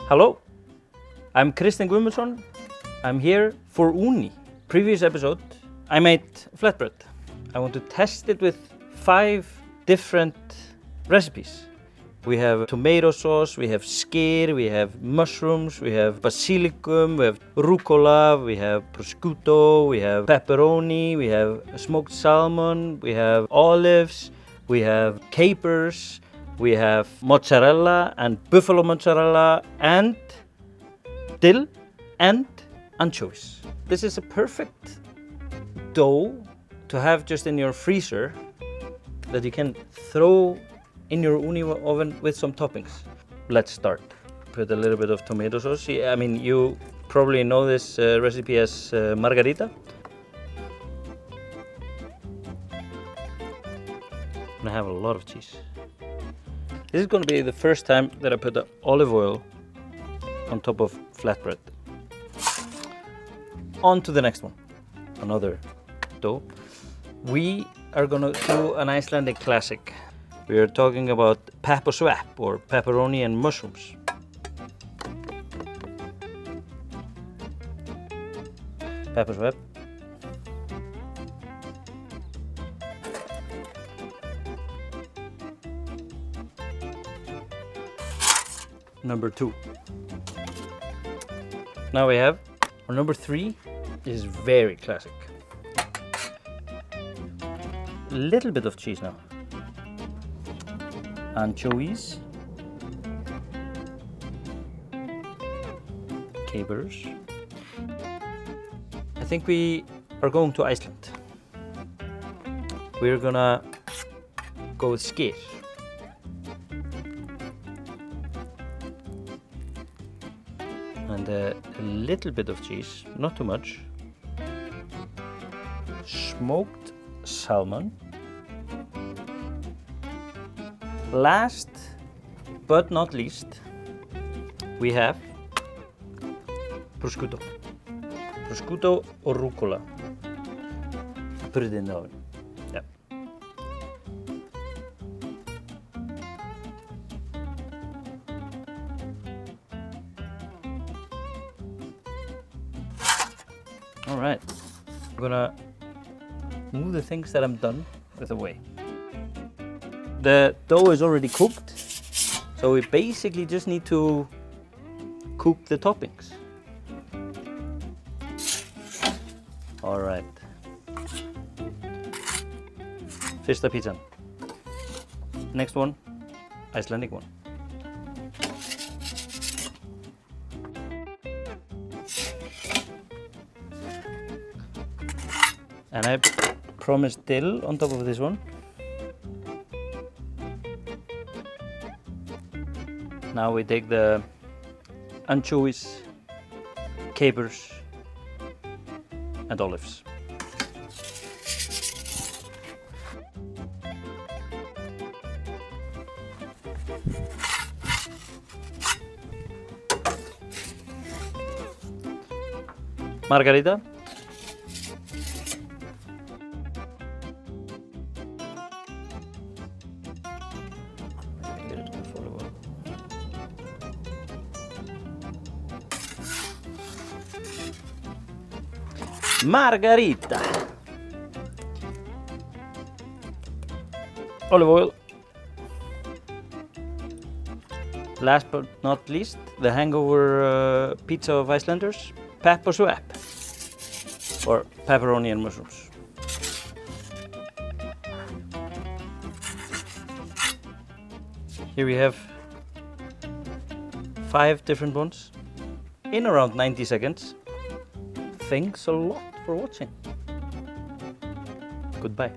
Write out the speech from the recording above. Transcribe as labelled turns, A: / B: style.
A: Hello, I'm Kristinn Guðmundsson. I'm here for Uni. Previous episode, I made flatbread. I want to test it with 5 different recipes. We have tomato sauce, we have skyr, we have mushrooms, we have basilicum, we have rucola, we have prosciutto, we have pepperoni, we have smoked salmon, we have olives, we have capers, we have mozzarella and buffalo mozzarella and dill and anchovies. This is a perfect dough to have just in your freezer that you can throw in your uni oven with some toppings. Let's start. Put a little bit of tomato sauce. I mean, you probably know this recipe as margarita. I'm gonna have a lot of cheese. This is gonna be the first time that I put the olive oil on top of flatbread. On to the next one. Another dough. We are gonna do an Icelandic classic. We are talking about pepperswap or pepperoni and mushrooms. Pepperswap. Number 2. Now we have our number 3 is very classic. A little bit of cheese now. Anchovies, capers. I think we are going to Iceland. We're gonna go with skyr. And a little bit of cheese, not too much. Smoked salmon. Last but not least, we have prosciutto. Prosciutto or rucola. Put it in the oven. Yeah. All right. I'm gonna move the things that I'm done with away. The dough is already cooked, so we basically just need to cook the toppings. All right. Fyrsta pizzan. Next one, Icelandic one. And I promised dill on top of this one. Now we take the anchovies, capers, and olives. Margarita. Margarita. Olive oil. Last but not least, the hangover pizza of Icelanders, pepperswap or pepperoni and mushrooms. Here we have 5 different ones in around 90 seconds. Thanks a lot for watching. Goodbye.